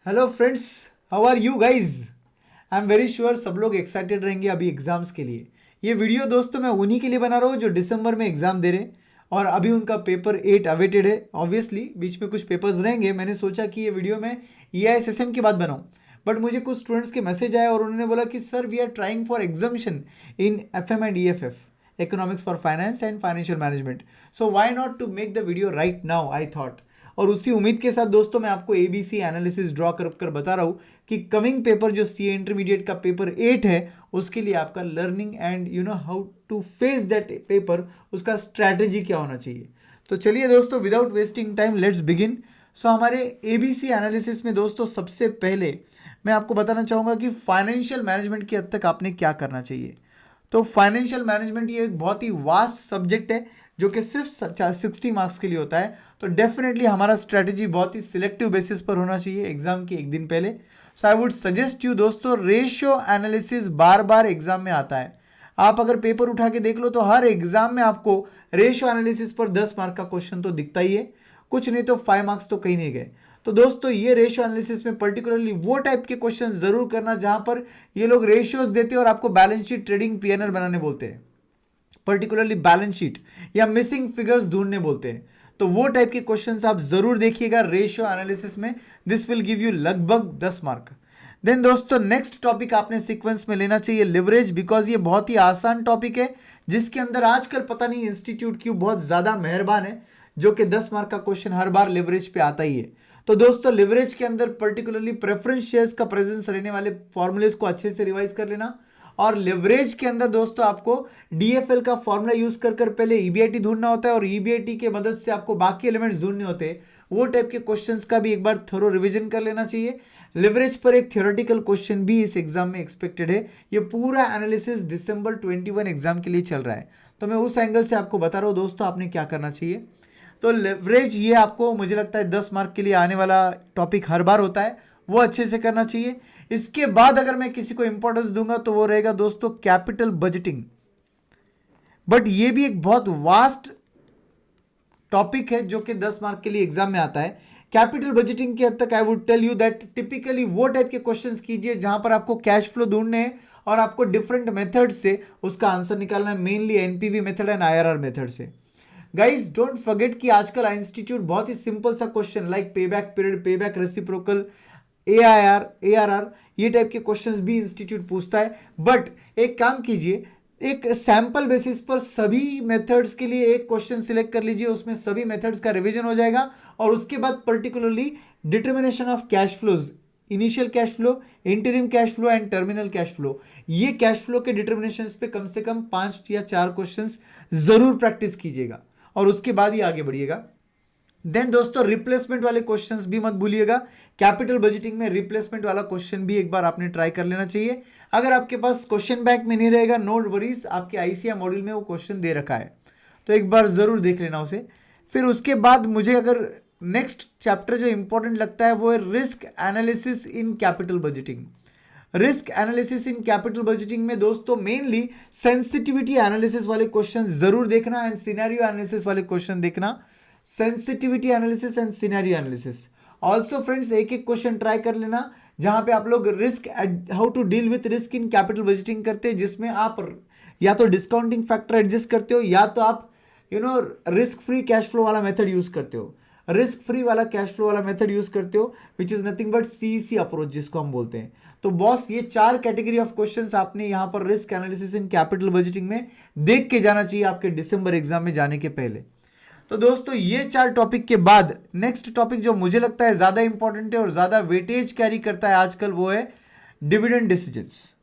Hello friends, how are you guys. I am very sure सब लोग excited रहेंगे अभी एग्जाम्स के लिए। ये वीडियो दोस्तों मैं उन्हीं के लिए बना रहा हूँ जो दिसंबर में एग्जाम दे रहे हैं और अभी उनका पेपर 8 अवेटेड है। ऑब्वियसली बीच में कुछ पेपर्स रहेंगे। मैंने सोचा कि ये वीडियो मैं EISSM की बात बनाऊँ, बट मुझे कुछ स्टूडेंट्स के मैसेज आया और उन्होंने बोला कि sir we are trying for exemption in FM एंड EFF, economics for finance and financial management, so why not to make the video right now, I thought। और उसी उम्मीद के साथ दोस्तों मैं आपको ABC एनालिसिस ड्रॉ कर बता रहा हूँ कि कमिंग पेपर जो CA इंटरमीडिएट का पेपर 8 है उसके लिए आपका learning and you know how to face that paper, उसका स्ट्रैटेजी क्या होना चाहिए। तो चलिए दोस्तों, without wasting time let's begin. So हमारे ABC एनालिसिस में दोस्तों सबसे पहले मैं आपको बताना चाहूँगा कि फाइनेंशियल मैनेजमेंट की हद तक आपने क्या करना चाहिए। तो फाइनेंशियल मैनेजमेंट ये एक बहुत ही वास्ट सब्जेक्ट है जो कि सिर्फ 60 मार्क्स के लिए होता है। तो डेफिनेटली हमारा स्ट्रैटेजी बहुत ही सिलेक्टिव बेसिस पर होना चाहिए एग्जाम के एक दिन पहले। सो आई वुड सजेस्ट यू दोस्तों, रेशियो एनालिसिस बार बार एग्जाम में आता है। आप अगर पेपर उठा के देख लो तो हर एग्जाम में आपको रेशियो एनालिसिस पर 10 मार्क का क्वेश्चन तो दिखता ही है, कुछ नहीं तो 5 मार्क्स तो कहीं नहीं गए। तो दोस्तों ये रेशियो एनालिसिस में पर्टिकुलरली वो टाइप के क्वेश्चन जरूर करना जहां पर ये लोग रेशियोज देते हैं और आपको बैलेंस शीट, ट्रेडिंग, PNL बनाने बोलते हैं, पर्टिकुलरली बैलेंस शीट या मिसिंग फिगर्स ढूंढने बोलते हैं। तो वो टाइप के क्वेश्चंस आप जरूर देखिएगा रेशियो एनालिसिस में। दिस विल गिव यू लगभग 10 मार्क। देन दोस्तों नेक्स्ट टॉपिक आपने सीक्वेंस में लेना चाहिए लिवरेज, बिकॉज ये बहुत ही आसान टॉपिक है जिसके अंदर आजकल पता नहीं इंस्टीट्यूट क्यों बहुत ज्यादा मेहरबान है, जो कि 10 मार्क का क्वेश्चन हर बार लिवरेज पे आता ही है। तो दोस्तों लिवरेज के अंदर पर्टिकुलरली प्रेफरेंस शेयर्स का प्रेजेंस रहने वाले फॉर्मूलेज को अच्छे से रिवाइज कर लेना। और लिवरेज के अंदर दोस्तों आपको DFL का फॉर्मूला यूज कर पहले EBIT ढूंढना होता है और EBIT के मदद से आपको बाकी एलिमेंट्स ढूंढने होते हैं। वो टाइप के क्वेश्चंस का भी एक बार थोरो रिवीजन कर लेना चाहिए। लिवरेज पर एक थ्योरेटिकल क्वेश्चन भी इस एग्जाम में एक्सपेक्टेड है। ये पूरा एनालिसिस दिसंबर 21 एग्जाम के लिए चल रहा है, तो मैं उस एंगल से आपको बता रहा हूँ दोस्तों आपने क्या करना चाहिए। तो लेवरेज ये आपको मुझे लगता है 10 मार्क के लिए आने वाला टॉपिक हर बार होता है, वो अच्छे से करना चाहिए। इसके बाद अगर मैं किसी को इंपॉर्टेंस दूंगा तो वो रहेगा दोस्तों कैपिटल बजटिंग, बट ये भी एक बहुत वास्ट टॉपिक है जो कि 10 मार्क के लिए एग्जाम में आता है। कैपिटल बजटिंग की हद तक I would tell you that typically वो टाइप के क्वेश्चंस कीजिए जहां पर आपको कैश फ्लो ढूंढने हैं और आपको डिफरेंट मेथड से उसका आंसर निकालना है, mainly NPV method and IRR method से। गाइज डोंट फॉरगेट कि आजकल इंस्टीट्यूट बहुत ही सिंपल सा क्वेश्चन लाइक पे बैक पीरियड, पे बैक रेसिप्रोकल, AIR, ARR, ये टाइप के क्वेश्चंस भी इंस्टीट्यूट पूछता है। बट एक काम कीजिए, एक सैंपल बेसिस पर सभी मेथड्स के लिए एक क्वेश्चन सिलेक्ट कर लीजिए, उसमें सभी मेथड्स का रिवीजन हो जाएगा और उसके बाद particularly determination of cash flows, initial cash flow, interim cash flow and terminal cash flow, ये कैश फ्लो के डिटर्मिनेशंस पे कम से कम 5 या 4 क्वेश्चंस जरूर प्रैक्टिस कीजिएगा और उसके बाद ही आगे बढ़िएगा। देन दोस्तों रिप्लेसमेंट वाले क्वेश्चंस भी मत भूलिएगा। कैपिटल बजटिंग में रिप्लेसमेंट वाला क्वेश्चन भी एक बार आपने ट्राई कर लेना चाहिए। अगर आपके पास क्वेश्चन बैंक में नहीं रहेगा, नो वरीज, आपके ICAI मॉड्यूल में वो क्वेश्चन दे रखा है, तो एक बार जरूर देख लेना उसे। फिर उसके बाद मुझे अगर नेक्स्ट चैप्टर जो इंपॉर्टेंट लगता है वो है risk analysis in capital budgeting. Risk analysis in capital budgeting में दोस्तों मेनली सेंसिटिविटी एनालिसिस वाले क्वेश्चन जरूर देखना एंड सिनेरियो एनालिसिस वाले क्वेश्चन देखना। Sensitivity analysis and scenario analysis also friends एक एक क्वेश्चन ट्राई कर लेना जहां पे आप लोग risk, how to deal with risk in capital budgeting करते हैं, जिसमें आप या तो डिस्काउंटिंग फैक्टर एडजस्ट करते हो या तो आप रिस्क फ्री कैश फ्लो वाला मेथड यूज करते हो। रिस्क फ्री वाला कैश फ्लो वाला मेथड यूज करते हो which is nothing but CEC approach जिसको हम बोलते हैं। तो बॉस ये 4 कैटेगरी ऑफ क्वेश्चंस आपने यहां पर risk analysis in capital budgeting में देख के जाना चाहिए आपके दिसंबर एग्जाम में जाने के पहले। तो दोस्तों ये 4 टॉपिक के बाद नेक्स्ट टॉपिक जो मुझे लगता है ज्यादा इंपॉर्टेंट है और ज्यादा वेटेज कैरी करता है आजकल, वो है dividend decisions.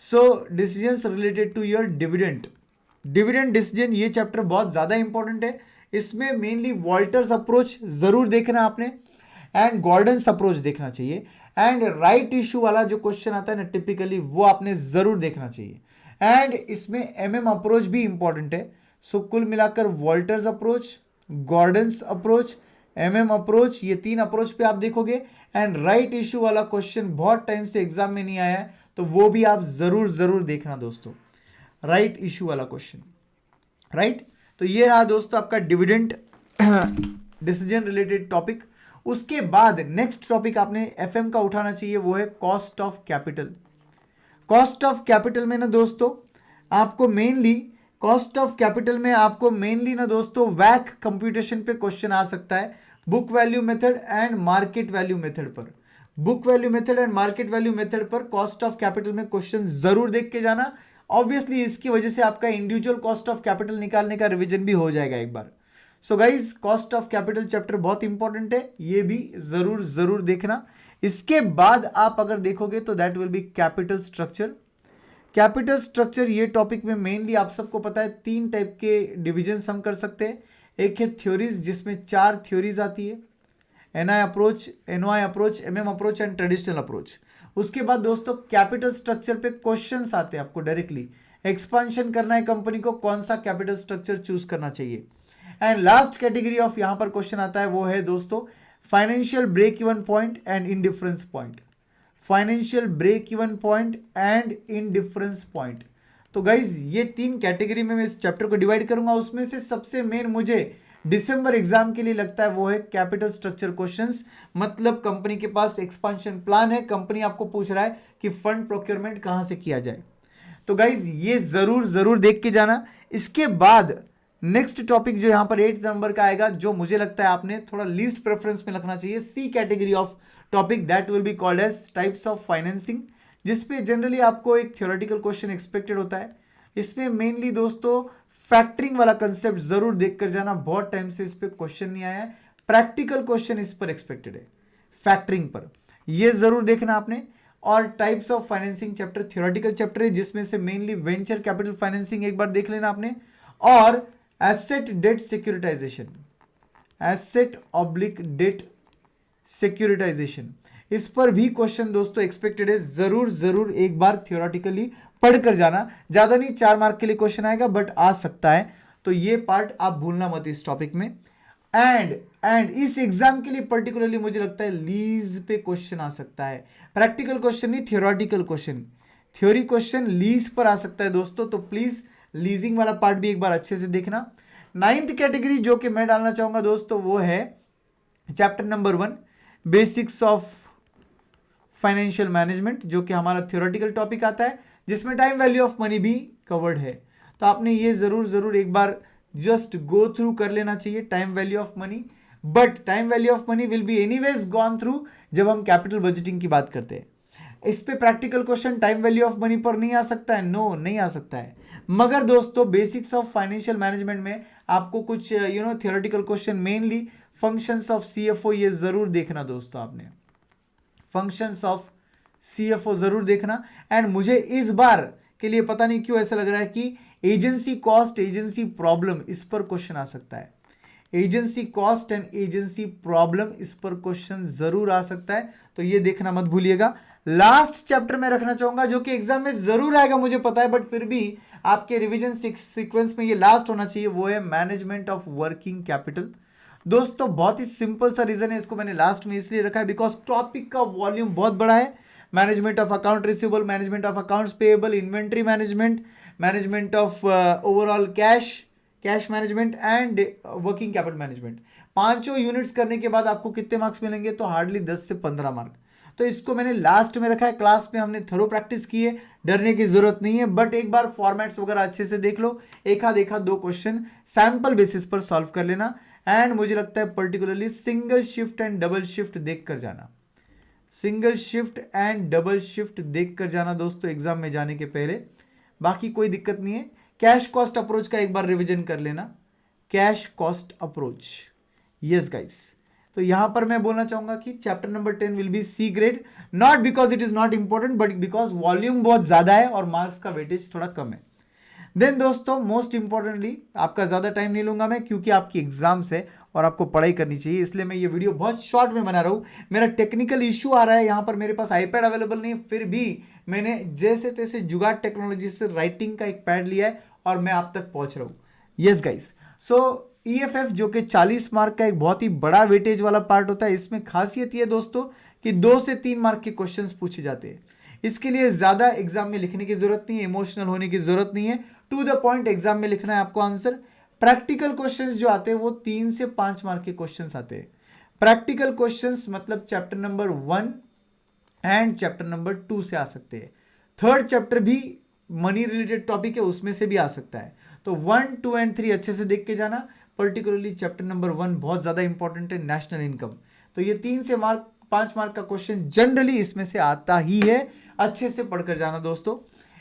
So decisions related to your dividend decision, ये चैप्टर बहुत ज्यादा इंपॉर्टेंट है। इसमें मेनली वॉल्टर्स अप्रोच जरूर देखना आपने एंड गॉर्डन्स अप्रोच देखना चाहिए एंड राइट इशू वाला जो क्वेश्चन आता है ना टिपिकली, वो आपने जरूर देखना चाहिए एंड इसमें MM अप्रोच भी इंपॉर्टेंट है। सो कुल मिलाकर Walter's approach, Gordon's approach, MM approach, ये 3 अप्रोच पे आप देखोगे एंड राइट इशू वाला क्वेश्चन बहुत टाइम से एग्जाम में नहीं आया है तो वो भी आप जरूर देखना दोस्तों, राइट इशू वाला क्वेश्चन, राइट। तो ये रहा दोस्तों आपका डिविडेंड डिसीजन रिलेटेड टॉपिक। उसके बाद नेक्स्ट टॉपिक आपने एफएम का उठाना चाहिए, वो है cost of capital. Cost of capital में ना दोस्तों आपको मेनली ना दोस्तों वैक कंप्यूटेशन पे क्वेश्चन आ सकता है, book value method and market value method पर। Book value method and market value method पर कॉस्ट ऑफ कैपिटल में क्वेश्चन जरूर देख के जाना। ऑब्वियसली इसकी वजह से आपका इंडिविजुअल कॉस्ट ऑफ कैपिटल निकालने का रिवीजन भी हो जाएगा एक बार। So guys cost of capital chapter बहुत इंपॉर्टेंट है, ये भी जरूर देखना। इसके बाद आप अगर देखोगे तो that will B capital structure. Capital structure ये टॉपिक में मेनली आप सबको पता है 3 टाइप के डिविजन हम कर सकते हैं। एक है थ्योरीज जिसमें 4 थ्योरीज आती है, NI approach, NOI approach, MM approach and traditional approach. उसके बाद दोस्तों कैपिटल स्ट्रक्चर पे क्वेश्चंस आते हैं आपको डायरेक्टली, एक्सपांशन करना है कंपनी को, कौन सा कैपिटल स्ट्रक्चर चूज करना चाहिए। एंड लास्ट कैटेगरी ऑफ यहां पर क्वेश्चन आता है वो है दोस्तों financial break even point and indifference point. Financial break even point and indifference point. तो गाइज ये 3 कैटेगरी में मैं इस चैप्टर को डिवाइड करूंगा। उसमें से सबसे मेन मुझे दिसंबर एग्जाम के लिए लगता है वो है कैपिटल स्ट्रक्चर क्वेश्चंस। मतलब कंपनी के पास एक्सपांशन प्लान है, कंपनी आपको पूछ रहा है कि फंड प्रोक्योरमेंट कहां से किया जाए। तो गाइज ये जरूर देख के जाना। इसके बाद नेक्स्ट टॉपिक जो यहां पर 8 नंबर का आएगा, जो मुझे लगता है आपने थोड़ा लीस्ट प्रेफरेंस में रखना चाहिए, C category of topic, that will be called as types of financing, जिसपे जनरली आपको एक थ्योरेटिकल क्वेश्चन एक्सपेक्टेड होता है। इसमें मेनली दोस्तों फैक्टरिंग वाला कंसेप्ट जरूर देख कर जाना, बहुत टाइम से इस पर क्वेश्चन नहीं आया है, प्रैक्टिकल क्वेश्चन इस पर एक्सपेक्टेड है फैक्टरिंग पर, यह जरूर देखना आपने। और types of financing chapter theoretical chapter है, जिसमें से मेनली वेंचर कैपिटल फाइनेंसिंग एक बार देख लेना आपने, और asset debt securitisation, asset oblique debt securitisation, इस पर भी क्वेश्चन दोस्तों एक्सपेक्टेड है। जरूर एक बार थियोरेटिकली पढ़कर जाना, ज्यादा नहीं 4 मार्क के लिए क्वेश्चन आएगा बट आ सकता है, तो ये पार्ट आप भूलना मत इस टॉपिक में। एंड इस एग्जाम के लिए पर्टिकुलरली मुझे लगता है लीज पे क्वेश्चन आ सकता है, प्रैक्टिकल क्वेश्चन नहीं, theoretical question, theory question lease पर आ सकता है दोस्तों। तो प्लीज लीजिंग वाला पार्ट भी एक बार अच्छे से देखना। 9th कैटेगरी जो कि मैं डालना चाहूंगा दोस्तों वो है chapter number 1 basics of financial management, जो कि हमारा थ्योरेटिकल टॉपिक आता है, जिसमें टाइम वैल्यू ऑफ मनी भी कवर्ड है। तो आपने ये जरूर एक बार जस्ट गो थ्रू कर लेना चाहिए time value of money. But time value of money will be anyways gone through जब हम कैपिटल बजटिंग की बात करते हैं। इस पे practical question time value of money पर नहीं आ सकता है, नो नहीं आ सकता है। मगर दोस्तों बेसिक्स ऑफ फाइनेंशियल मैनेजमेंट में आपको कुछ theoretical question, mainly functions of CFO, ये जरूर देखना दोस्तों, आपने फंक्शंस ऑफ सीएफओ जरूर देखना। एंड मुझे इस बार के लिए पता नहीं क्यों ऐसा लग रहा है कि एजेंसी कॉस्ट, एजेंसी प्रॉब्लम, इस पर क्वेश्चन आ सकता है। Agency cost and agency problem, इस पर क्वेश्चन जरूर आ सकता है, तो ये देखना मत भूलिएगा। लास्ट चैप्टर में रखना चाहूंगा जो कि एग्जाम में जरूर आएगा मुझे पता है, बट फिर भी आपके रिवीजन सीक्वेंस में ये लास्ट होना चाहिए, वो है मैनेजमेंट ऑफ वर्किंग कैपिटल। दोस्तों बहुत ही सिंपल सा रीजन है, इसको मैंने लास्ट में इसलिए रखा है बिकॉज टॉपिक का वॉल्यूम बहुत बड़ा है। Management of account receivable, management of accounts payable, inventory management, management of overall cash management and working capital management, 5 units करने के बाद आपको कितने मार्क्स मिलेंगे, तो हार्डली 10 से 15 मार्क। तो इसको मैंने लास्ट में रखा है, क्लास में हमने थरो प्रैक्टिस की है, डरने की जरूरत नहीं है, बट एक बार फॉर्मेट्स वगैरह अच्छे से देख लो, एक आध 2 क्वेश्चन सैंपल बेसिस पर सॉल्व कर लेना। एंड मुझे लगता है particularly single shift and double shift देख कर जाना, single shift and double shift देख कर जाना दोस्तों एग्जाम में जाने के पहले, बाकी कोई दिक्कत नहीं है। कैश कॉस्ट अप्रोच का एक बार रिवीजन कर लेना, cash cost approach, yes guys. तो यहां पर मैं बोलना चाहूंगा कि chapter number 10 will be C grade, not because it is not important but because volume बहुत ज्यादा है और मार्क्स का वेटेज थोड़ा कम है। देन दोस्तों मोस्ट इंपॉर्टेंटली, आपका ज्यादा टाइम नहीं लूंगा मैं क्योंकि आपकी एग्जाम्स है और आपको पढ़ाई करनी चाहिए, इसलिए मैं ये वीडियो बहुत शॉर्ट में बना रहा हूं। मेरा टेक्निकल इश्यू आ रहा है, यहां पर मेरे पास आईपैड अवेलेबल नहीं है, फिर भी मैंने जैसे तैसे जुगाड़ टेक्नोलॉजी से राइटिंग का एक पैड लिया है और मैं आप तक पहुंच रहा हूं। यस गाइस, सो ईएफएफ जो कि 40 मार्क का एक बहुत ही बड़ा वेटेज वाला पार्ट होता है, इसमें खासियत ये दोस्तों कि 2 से 3 मार्क के क्वेश्चंस पूछे जाते हैं। इसके लिए ज्यादा एग्जाम में लिखने की जरूरत नहीं है, इमोशनल होने की जरूरत नहीं है, टू द पॉइंट एग्जाम में लिखना है आपको आंसर। प्रैक्टिकल क्वेश्चंस जो आते हैं वो 3 से 5 मार्क के क्वेश्चंस आते हैं। प्रैक्टिकल क्वेश्चंस मतलब chapter number 1 and chapter number 2 से आ सकते हैं। थर्ड चैप्टर भी मनी रिलेटेड टॉपिक है, उसमें से भी आ सकता है। तो 1, 2 एंड 3 अच्छे से देख के जाना। पर्टिकुलरली चैप्टर नंबर 1 बहुत ज्यादा इंपॉर्टेंट है, नेशनल इनकम। तो ये 3 से 5 मार्क का क्वेश्चन जनरली इसमें से आता ही है, अच्छे से पढ़कर जाना दोस्तों।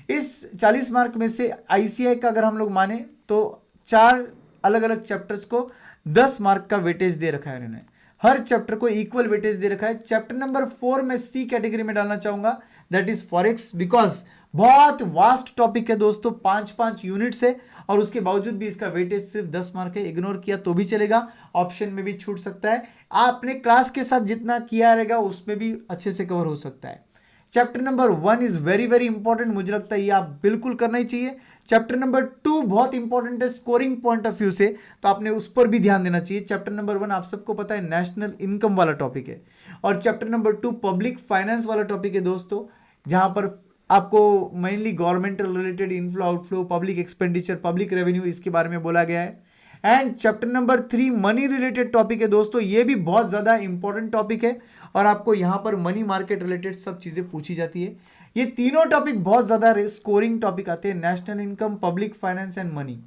इस 40 मार्क में से आईसीआई का अगर हम लोग माने तो 4 अलग अलग चैप्टर्स को 10 मार्क का वेटेज दे रखा है इन्होंने, हर चैप्टर को इक्वल वेटेज दे रखा है। चैप्टर नंबर 4 में सी कैटेगरी में डालना चाहूंगा, दैट इज फॉरेक्स, बिकॉज बहुत वास्ट टॉपिक है दोस्तों, 5 यूनिट्स है और उसके बावजूद भी इसका वेटेज सिर्फ 10 मार्क है। इग्नोर किया तो भी चलेगा, ऑप्शन में भी छूट सकता है। आपने क्लास के साथ जितना किया रहेगा उसमें भी अच्छे से कवर हो सकता है। Chapter number 1 is very very important, मुझे लगता है ये आप बिल्कुल करना ही चाहिए। चैप्टर नंबर 2 बहुत इंपॉर्टेंट है स्कोरिंग पॉइंट ऑफ व्यू से, तो आपने उस पर भी ध्यान देना चाहिए। चैप्टर नंबर 1 आप सबको पता है नेशनल इनकम वाला टॉपिक है, और चैप्टर नंबर 2 पब्लिक फाइनेंस वाला टॉपिक है दोस्तों, जहां पर आपको mainly governmental related inflow outflow, public expenditure, public revenue, इसके बारे में बोला गया है। And chapter number 3 money related topic है दोस्तों, ये भी बहुत ज्यादा इंपॉर्टेंट टॉपिक है और आपको यहां पर मनी मार्केट रिलेटेड सब चीजें पूछी जाती है। ये तीनों टॉपिक बहुत ज्यादा स्कोरिंग टॉपिक आते हैं, national income, public finance and money.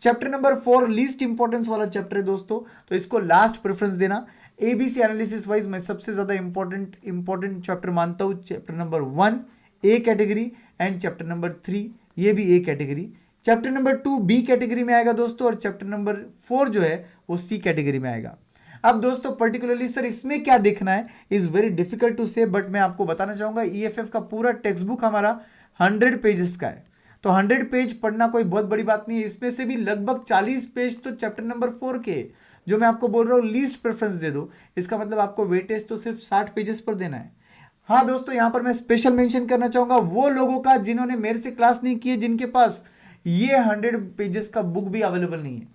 Chapter number 4 least importance वाला चैप्टर है दोस्तों, तो इसको लास्ट प्रेफरेंस देना। एबीसी एनालिसिस वाइज मैं सबसे ज्यादा इंपॉर्टेंट चैप्टर मानता हूं chapter number 1 A category and chapter number 3 ये भी A category. Chapter number 2 B category में आएगा दोस्तों, और चैप्टर नंबर 4 जो है वो सी कैटेगरी में आएगा। अब दोस्तों पर्टिकुलरली सर इसमें क्या देखना है इज वेरी डिफिकल्ट टू से, बट मैं आपको बताना चाहूंगा ईएफएफ का पूरा टेक्स्ट बुक हमारा 100 पेजेस का है, तो 100 पेज पढ़ना कोई बहुत बड़ी बात नहीं है। इसमें से भी लगभग 40 पेज तो चैप्टर नंबर 4 के, जो मैं आपको बोल रहा हूँ लीस्ट प्रेफरेंस दे दो, इसका मतलब आपको वेटेज तो सिर्फ 60 पेजेस पर देना है। हाँ दोस्तों, यहां पर मैं स्पेशल मेंशन करना चाहूंगा वो लोगों का जिन्होंने मेरे से क्लास नहीं की है, जिनके पास ये 100 पेजेस का बुक भी अवेलेबल नहीं है,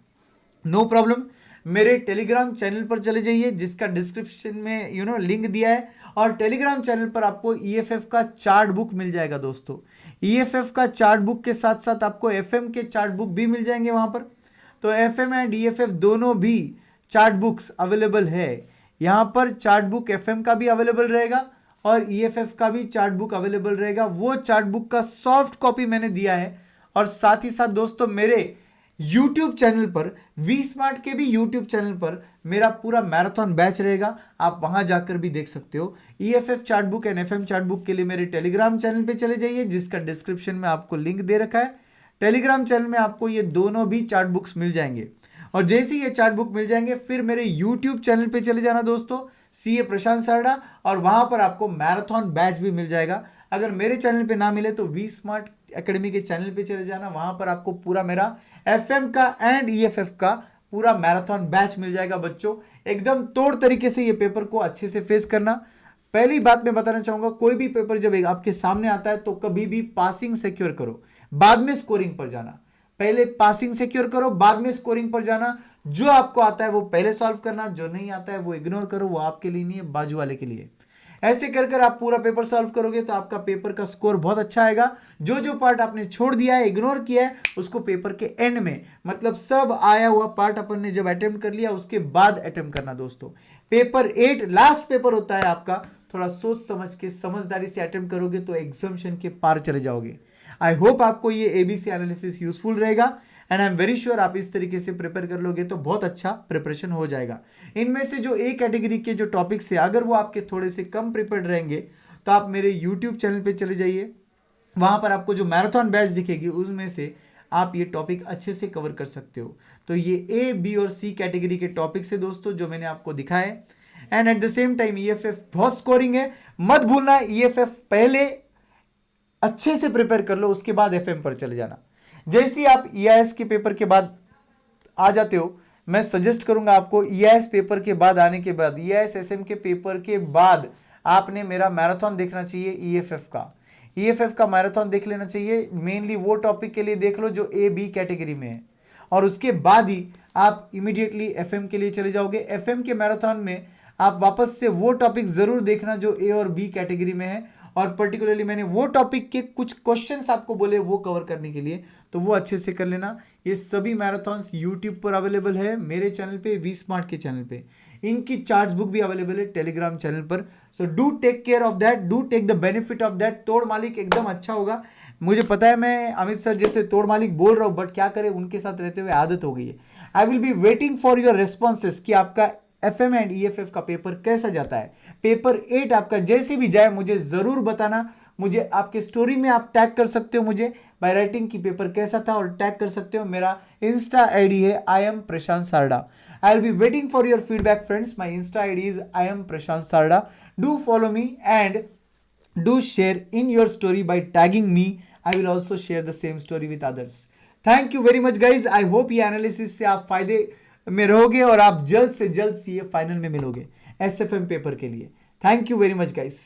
नो प्रॉब्लम, मेरे टेलीग्राम चैनल पर चले जाइए जिसका डिस्क्रिप्शन में लिंक दिया है, और टेलीग्राम चैनल पर आपको ईएफएफ का चार्ट बुक मिल जाएगा दोस्तों। ईएफएफ का चार्ट बुक के साथ साथ आपको एफएम के चार्ट बुक भी मिल जाएंगे वहां पर, तो एफएम एंड ईएफएफ दोनों भी चार्ट बुक्स अवेलेबल है। यहां पर चार्ट बुक एफएम का भी अवेलेबल रहेगा और ईएफएफ का भी चार्ट बुक अवेलेबल रहेगा। वो चार्ट बुक का सॉफ्ट कॉपी मैंने दिया है, और साथ ही साथ दोस्तों मेरे YouTube चैनल पर, वी स्मार्ट के भी YouTube चैनल पर मेरा पूरा मैराथन बैच रहेगा, आप वहां जाकर भी देख सकते हो। EFF chart book and FM chart book के लिए मेरे टेलीग्राम चैनल पे चले जाइए जिसका डिस्क्रिप्शन में आपको लिंक दे रखा है। टेलीग्राम चैनल में आपको ये दोनों भी चार्ट बुक्स मिल जाएंगे, और जैसे ही ये चार्ट बुक मिल जाएंगे फिर मेरे YouTube चैनल पे चले जाना दोस्तों, सीए प्रशांत सरडा, और वहां पर आपको मैराथन बैच भी मिल जाएगा। अगर मेरे चैनल पे ना मिले तो वी स्मार्ट एकेडमी के चैनल पे चले जाना, वहां पर आपको पूरा मेरा एफएम का एंड ईएफएफ का पूरा मैराथन बैच मिल जाएगा बच्चों। एकदम तोड़ तरीके से ये पेपर को अच्छे से फेस करना। पहली बात मैं बताना चाहूंगा, कोई भी पेपर जब आपके सामने आता है तो कभी भी पासिंग सिक्योर करो, बाद में स्कोरिंग पर जाना। पहले पासिंग सिक्योर करो, बाद में स्कोरिंग पर जाना। जो आपको आता है वो पहले सॉल्व करना, जो नहीं आता है वो इग्नोर करो, वो आपके लिए नहीं है, बाजू वाले के लिए। ऐसे कर कर आप पूरा पेपर सॉल्व करोगे तो आपका पेपर का स्कोर बहुत अच्छा आएगा। जो जो पार्ट आपने छोड़ दिया है, इग्नोर किया है, उसको पेपर के एंड में, मतलब सब आया हुआ पार्ट अपन ने जब अटेम्प्ट कर लिया उसके बाद अटेम्प्ट करना दोस्तों। पेपर 8 लास्ट पेपर होता है आपका, थोड़ा सोच समझ के समझदारी से अटेम्प्ट करोगे तो एग्जामिनेशन के पार चले जाओगे। आई होप आपको ये एबीसी एनालिसिस यूजफुल रहेगा, and I am very sure आप इस तरीके से प्रिपेयर कर लोगे तो बहुत अच्छा प्रिपरेशन हो जाएगा। इनमें से जो ए कैटेगरी के जो टॉपिक्स है, अगर वो आपके थोड़े से कम प्रिपेयर्ड रहेंगे तो आप मेरे यूट्यूब चैनल पे चले जाइए, वहां पर आपको जो मैराथन बैच दिखेगी उसमें से आप ये टॉपिक अच्छे से कवर कर सकते हो। तो ये ए, बी और सी कैटेगरी के टॉपिक्स है दोस्तों जो मैंने आपको दिखाए। And at the same time EFF बहुत स्कोरिंग है, मत भूलना ईएफएफ पहले अच्छे से प्रिपेयर कर लो, उसके बाद एफएम पर चले जाना। जैसे ही आप ईआईएस के पेपर के बाद आ जाते हो, मैं सजेस्ट करूंगा आपको ईआईएस पेपर के बाद आने के बाद, ईआईएस एसएम के पेपर के बाद आपने मेरा मैराथन देखना चाहिए ईएफएफ का मैराथन देख लेना चाहिए। मेनली वो टॉपिक के लिए देख लो जो ए बी कैटेगरी में है, और उसके बाद ही आप इमीडिएटली एफएम के लिए चले जाओगे। एफएम के मैराथन में आप वापस से वो टॉपिक जरूर देखना जो ए और बी कैटेगरी में है, और पर्टिकुलरली मैंने वो टॉपिक के कुछ क्वेश्चंस आपको बोले वो कवर करने के लिए, तो वो अच्छे से कर लेना। ये सभी मैराथन्स यूट्यूब पर अवेलेबल है, मेरे चैनल पे, वी स्मार्ट के चैनल पे। इनकी चार्ट्स बुक भी अवेलेबल है टेलीग्राम चैनल पर। So do take care of that, do take the benefit of that. तोड़ मालिक एकदम अच्छा होगा। मुझे पता है मैं अमित सर जैसे तोड़ मालिक बोल रहा हूँ, बट क्या करें, उनके साथ रहते हुए आदत हो गई है। I will be waiting for your responses कि आपका FM एंड EFF का पेपर कैसा जाता है। पेपर 8 आपका जैसे भी जाए मुझे जरूर बताना। मुझे आपके स्टोरी में आप टैग कर सकते हो मुझे बाय राइटिंग की पेपर कैसा था, और टैग कर सकते हो। मेरा इंस्टा आईडी है I am Prashant Sarda. I will be waiting for your feedback friends. My Insta ID is I am Prashant Sarda. Do follow me and do share in your story by tagging me. I will also share the same story with others. Thank you very much guys. I hope ये analysis से आप फायदे में रहोगे और आप जल्द से जल्द ये फाइनल में मिलोगे SFM पेपर के लिए। Thank you very much guys.